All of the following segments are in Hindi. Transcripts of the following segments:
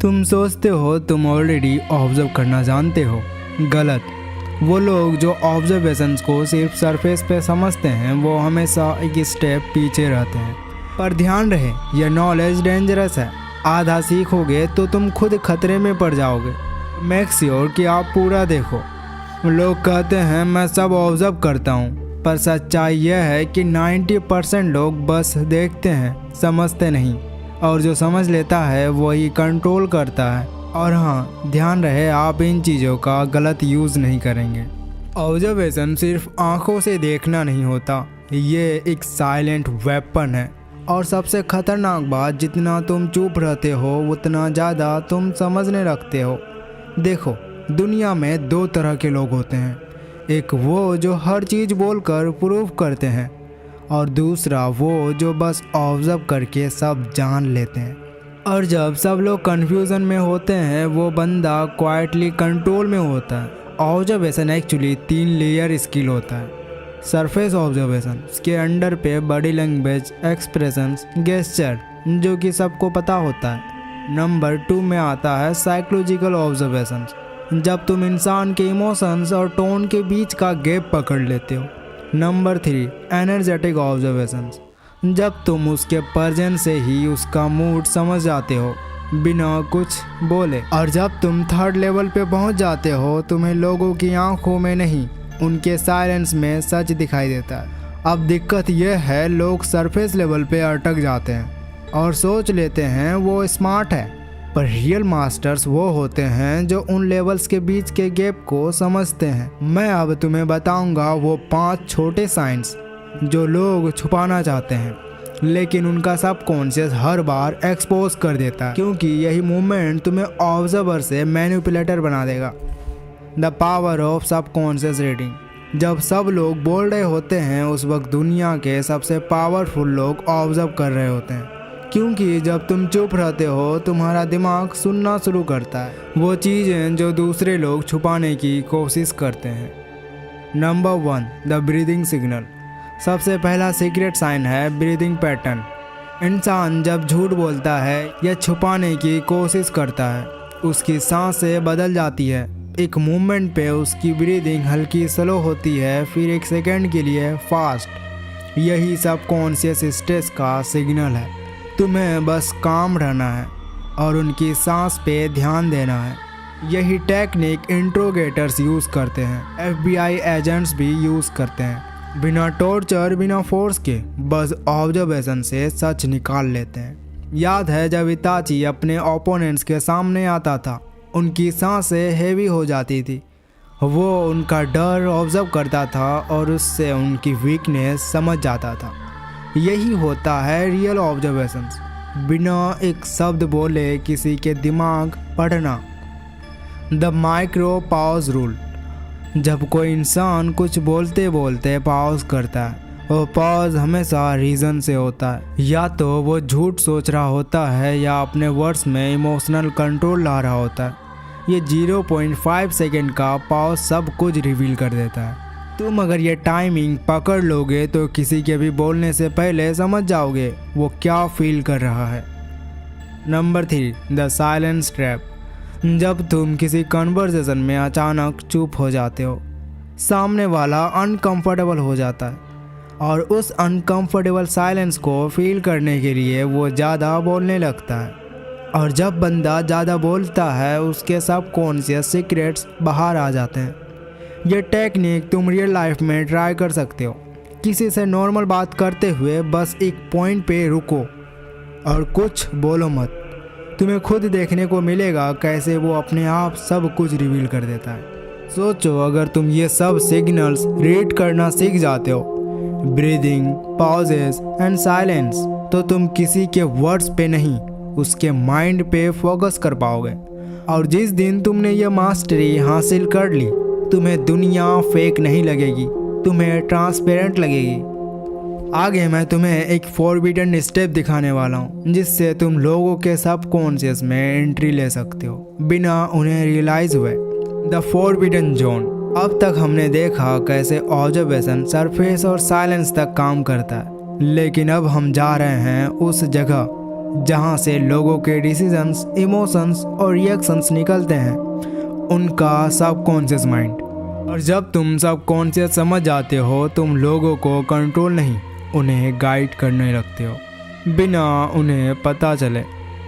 तुम सोचते हो तुम ऑलरेडी ऑब्जर्व करना जानते हो। गलत। वो लोग जो ऑब्जर्वेशंस को सिर्फ सरफेस पे समझते हैं वो हमेशा एक स्टेप पीछे रहते हैं। पर ध्यान रहे, यह नॉलेज डेंजरस है। आधा सीखोगे तो तुम खुद खतरे में पड़ जाओगे। मेक श्योर कि आप पूरा देखो। लोग कहते हैं मैं सब ऑब्जर्व करता हूँ, पर सच्चाई यह है कि 90% लोग बस देखते हैं, समझते नहीं। और जो समझ लेता है वही कंट्रोल करता है। और हाँ, ध्यान रहे आप इन चीज़ों का गलत यूज़ नहीं करेंगे। ऑब्जर्वेशन सिर्फ आंखों से देखना नहीं होता, ये एक साइलेंट वेपन है। और सबसे खतरनाक बात, जितना तुम चुप रहते हो उतना ज़्यादा तुम समझने लगते हो। देखो, दुनिया में दो तरह के लोग होते हैं। एक वो जो हर चीज़ बोलकर प्रूव करते हैं, और दूसरा वो जो बस ऑब्जर्व करके सब जान लेते हैं। और जब सब लोग कन्फ्यूज़न में होते हैं वो बंदा क्वाइटली कंट्रोल में होता है। ऑब्जर्वेशन एक्चुअली 3 लेयर स्किल होता है। सरफेस ऑब्जर्वेशन, इसके अंडर पे बॉडी लैंग्वेज, एक्सप्रेशंस, गेस्चर, जो कि सबको पता होता है। नंबर 2 में आता है साइकोलॉजिकल ऑब्जर्वेशंस, जब तुम इंसान के इमोशंस और टोन के बीच का गैप पकड़ लेते हो। नंबर 3 एनर्जेटिक ऑब्जर्वेशंस, जब तुम उसके प्रेजेंस से ही उसका मूड समझ जाते हो बिना कुछ बोले। और जब तुम 3rd लेवल पे पहुंच जाते हो, तुम्हें लोगों की आंखों में नहीं, उनके साइलेंस में सच दिखाई देता है। अब दिक्कत यह है, लोग सरफेस लेवल पे अटक जाते हैं और सोच लेते हैं वो स्मार्ट है। पर रियल मास्टर्स वो होते हैं जो उन लेवल्स के बीच के गैप को समझते हैं। मैं अब तुम्हें बताऊंगा वो 5 छोटे साइंस जो लोग छुपाना चाहते हैं, लेकिन उनका सबकॉन्शियस हर बार एक्सपोज कर देता है, क्योंकि यही मूवमेंट तुम्हें ऑब्जर्वर से मैनिपुलेटर बना देगा। The power of subconscious reading. जब सब लोग बोल रहे होते हैं उस वक्त दुनिया के सबसे पावरफुल लोग ऑब्जर्व कर रहे होते हैं, क्योंकि जब तुम चुप रहते हो तुम्हारा दिमाग सुनना शुरू करता है वो चीज़ें जो दूसरे लोग छुपाने की कोशिश करते हैं। Number 1 the breathing signal. सबसे पहला सीक्रेट साइन है ब्रीदिंग पैटर्न। इंसान जब झूठ बोलता है या छुपाने की कोशिश करता है, उसकी सांसें बदल जाती है। एक मूवमेंट पे उसकी ब्रीदिंग हल्की स्लो होती है, फिर एक सेकंड के लिए फास्ट। यही सबकॉन्शियस स्ट्रेस का सिग्नल है। तुम्हें बस काम रहना है और उनकी सांस पे ध्यान देना है। यही टेक्निक इंट्रोगेटर्स यूज़ करते हैं, FBI एजेंट्स भी यूज़ करते हैं। बिना टॉर्चर, बिना फोर्स के, बस ऑब्जर्वेशन से सच निकाल लेते हैं। याद है जब इताची अपने ओपोनेंट्स के सामने आता था, उनकी सांसें हेवी हो जाती थी। वो उनका डर ऑब्जर्व करता था और उससे उनकी वीकनेस समझ जाता था। यही होता है रियल ऑब्जर्वेशंस, बिना एक शब्द बोले किसी के दिमाग पढ़ना। The micro pause rule. जब कोई इंसान कुछ बोलते बोलते पॉज करता है, वो पॉज हमेशा रीज़न से होता है। या तो वो झूठ सोच रहा होता है या अपने वर्ड्स में इमोशनल कंट्रोल ला रहा होता है। ये 0.5 सेकेंड का पॉज सब कुछ रिवील कर देता है। तुम अगर ये टाइमिंग पकड़ लोगे तो किसी के भी बोलने से पहले समझ जाओगे वो क्या फील कर रहा है। Number 3 the silence trap. जब तुम किसी कन्वर्सेशन में अचानक चुप हो जाते हो, सामने वाला अनकंफर्टेबल हो जाता है और उस अनकंफर्टेबल साइलेंस को फील करने के लिए वो ज़्यादा बोलने लगता है। और जब बंदा ज़्यादा बोलता है उसके सबकॉन्शियस सीक्रेट्स बाहर आ जाते हैं। ये टेक्निक तुम रियल लाइफ में ट्राई कर सकते हो। किसी से नॉर्मल बात करते हुए बस एक पॉइंट पे रुको और कुछ बोलो मत। तुम्हें खुद देखने को मिलेगा कैसे वो अपने आप सब कुछ रिवील कर देता है। सोचो, अगर तुम ये सब सिग्नल्स रीड करना सीख जाते हो, ब्रीदिंग, पॉजेस एंड साइलेंस, तो तुम किसी के वर्ड्स पे नहीं, उसके माइंड पे फोकस कर पाओगे। और जिस दिन तुमने ये मास्टरी हासिल कर ली, तुम्हें दुनिया फेक नहीं लगेगी, तुम्हें ट्रांसपेरेंट लगेगी। आगे मैं तुम्हें एक फॉरबिडन स्टेप दिखाने वाला हूँ, जिससे तुम लोगों के सबकॉन्शियस में एंट्री ले सकते हो बिना उन्हें रियलाइज हुए। The forbidden zone. अब तक हमने देखा कैसे ऑब्जर्वेशन सरफेस और साइलेंस तक काम करता है, लेकिन अब हम जा रहे हैं उस जगह जहाँ से लोगों के डिसीजंस, इमोशंस और रिएक्शंस निकलते हैं, उनका सबकॉन्शियस माइंड। और जब तुम सबकॉन्शियस समझ जाते हो, तुम लोगों को कंट्रोल नहीं, उन्हें गाइड करने लगते हो बिना उन्हें पता चले।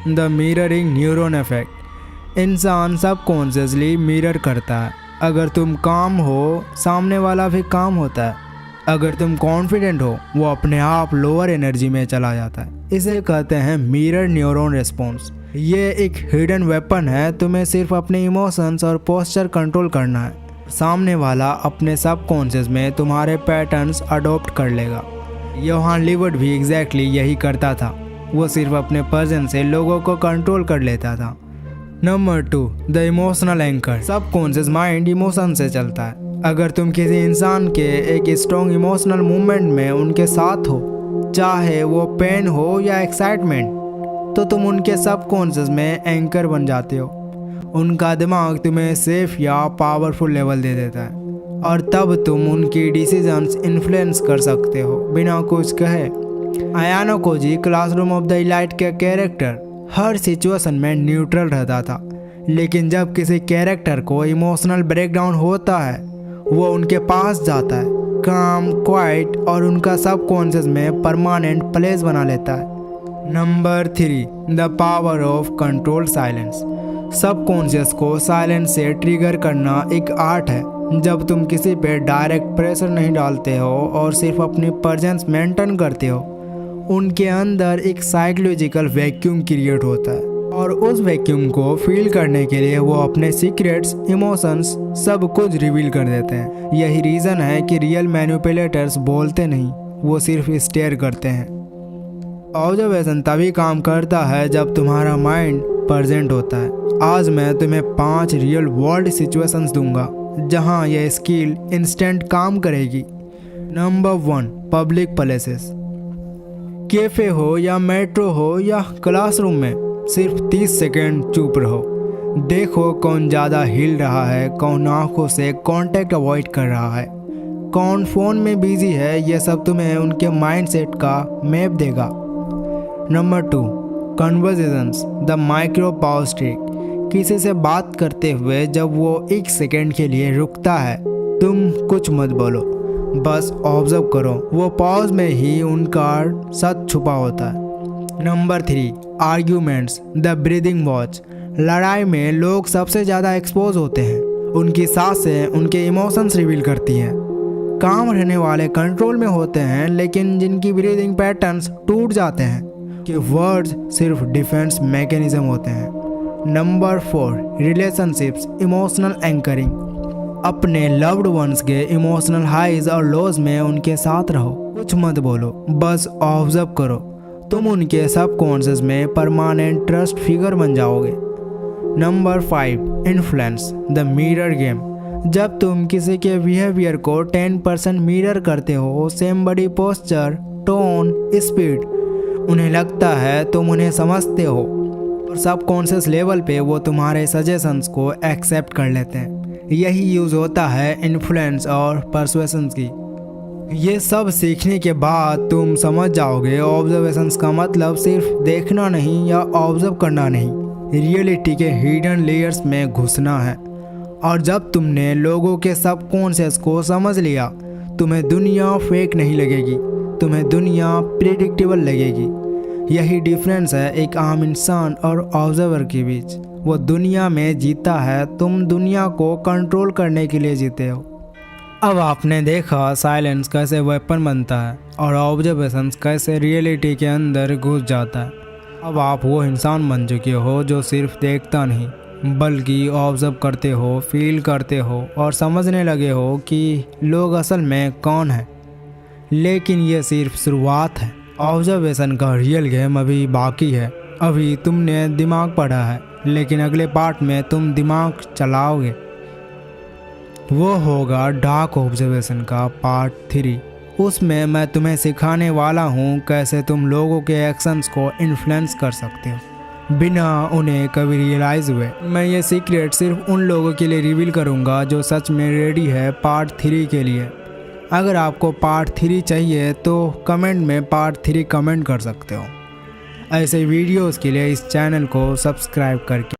The mirroring neuron effect. इंसान सबकॉन्शियसली मिरर करता है। अगर तुम काम हो, सामने वाला भी काम होता है। अगर तुम कॉन्फिडेंट हो, वो अपने आप लोअर एनर्जी में चला जाता है। इसे कहते हैं मिरर न्यूरॉन रिस्पॉन्स। ये एक हिडन वेपन है। तुम्हें सिर्फ अपने इमोशंस और पोस्चर कंट्रोल करना है। सामने वाला अपने सबकॉन्शियस में तुम्हारे पैटर्न्स अडॉप्ट कर लेगा। योहान लीवर्ट भी एग्जैक्टली यही करता था। वो सिर्फ अपने पर्सन से लोगों को कंट्रोल कर लेता था। Number 2, the emotional anchor. Subconscious mind emotion से चलता है। अगर तुम किसी इंसान के एक स्ट्रॉन्ग इमोशनल मूवमेंट में उनके साथ हो, चाहे वो पेन हो या एक्साइटमेंट, तो तुम उनके सबकॉन्शियस में एंकर बन जाते हो। उनका दिमाग तुम्हें सेफ या पावरफुल लेवल दे देता है और तब तुम उनकी डिसीजंस इन्फ्लुएंस कर सकते हो बिना कुछ कहे। Ayanokoji, classroom of the elite के कैरेक्टर, हर सिचुएशन में न्यूट्रल रहता था, लेकिन जब किसी कैरेक्टर को इमोशनल ब्रेकडाउन होता है, वो उनके पास जाता है, काम, क्वाइट और उनका सबकॉन्शियस में परमानेंट प्लेस बना लेता है। Number 3, the power of control silence. Subconscious को साइलेंस से ट्रिगर करना एक आर्ट है। जब तुम किसी पे डायरेक्ट प्रेशर नहीं डालते हो और सिर्फ अपनी प्रेजेंस मेंटेन करते हो, उनके अंदर एक साइकोलॉजिकल वैक्यूम क्रिएट होता है और उस वैक्यूम को फील करने के लिए वो अपने सीक्रेट्स, इमोशंस सब कुछ रिवील कर देते हैं। यही रीज़न है कि रियल मैनिपुलेटर्स बोलते नहीं, वो सिर्फ स्टेयर करते हैं। ऑब्जर्वेशन तभी काम करता है जब तुम्हारा माइंड प्रेजेंट होता है। आज मैं तुम्हें 5 रियल वर्ल्ड सिचुएशंस दूंगा जहां यह स्किल इंस्टेंट काम करेगी। Number 1, public places. कैफे हो या मेट्रो हो या क्लासरूम में, सिर्फ 30 सेकेंड चुप रहो। देखो कौन ज़्यादा हिल रहा है, कौन आंखों से कांटेक्ट अवॉइड कर रहा है, कौन फ़ोन में बिजी है। यह सब तुम्हें उनके माइंडसेट का मैप देगा। Number 2, conversations, the micro pause trick. किसी से बात करते हुए जब वो 1 सेकेंड के लिए रुकता है, तुम कुछ मत बोलो, बस ऑब्जर्व करो। वो पॉज में ही उनका सच छुपा होता है। Number 3, arguments, the breathing watch. लड़ाई में लोग सबसे ज़्यादा एक्सपोज होते हैं। उनकी सांसें उनके इमोशंस रिवील करती हैं। काम रहने वाले कंट्रोल में होते हैं, लेकिन जिनकी ब्रीदिंग पैटर्न्स टूट जाते हैं कि वर्ड्स सिर्फ डिफेंस मैकेनिज्म होते हैं। Number 4, relationships, emotional anchoring. अपने लव्ड वंस के इमोशनल हाइज और लोज में उनके साथ रहो। कुछ मत बोलो, बस ऑब्जर्व करो। तुम उनके सबकॉन्शियस में परमानेंट ट्रस्ट फिगर बन जाओगे। Number 5, influence, the mirror game. जब तुम किसी के बिहेवियर को 10% मिरर करते हो, same body posture, tone, speed, उन्हें लगता है तुम उन्हें समझते हो और सबकॉन्शियस लेवल पे वो तुम्हारे सजेशंस को एक्सेप्ट कर लेते हैं। यही यूज़ होता है इन्फ्लुएंस और परसुएशन की। ये सब सीखने के बाद तुम समझ जाओगे ऑब्जर्वेशंस का मतलब सिर्फ देखना नहीं या ऑब्जर्व करना नहीं, रियलिटी के हिडन लेयर्स में घुसना है। और जब तुमने लोगों के सबकॉन्शियस को समझ लिया, तुम्हें दुनिया फेक नहीं लगेगी, तुम्हें दुनिया प्रेडिक्टेबल लगेगी। यही डिफरेंस है एक आम इंसान और ऑब्जर्वर के बीच। वो दुनिया में जीता है, तुम दुनिया को कंट्रोल करने के लिए जीते हो। अब आपने देखा साइलेंस कैसे वेपन बनता है और ऑब्जर्वेशंस कैसे रियलिटी के अंदर घुस जाता है। अब आप वो इंसान बन चुके हो जो सिर्फ देखता नहीं बल्कि ऑब्जर्व करते हो, फील करते हो और समझने लगे हो कि लोग असल में कौन है। लेकिन ये सिर्फ शुरुआत है। ऑब्जर्वेशन का रियल गेम अभी बाकी है। अभी तुमने दिमाग पढ़ा है, लेकिन अगले पार्ट में तुम दिमाग चलाओगे। वो होगा डार्क ऑब्जर्वेशन का पार्ट 3। उसमें मैं तुम्हें सिखाने वाला हूँ कैसे तुम लोगों के एक्शंस को इन्फ्लुएंस कर सकते हो बिना उन्हें कभी रियलाइज हुए। मैं ये सीक्रेट सिर्फ उन लोगों के लिए रिवील करूँगा जो सच में रेडी है पार्ट 3 के लिए। अगर आपको पार्ट 3 चाहिए तो कमेंट में पार्ट 3 कमेंट कर सकते हो। ऐसे वीडियोस के लिए इस चैनल को सब्सक्राइब करके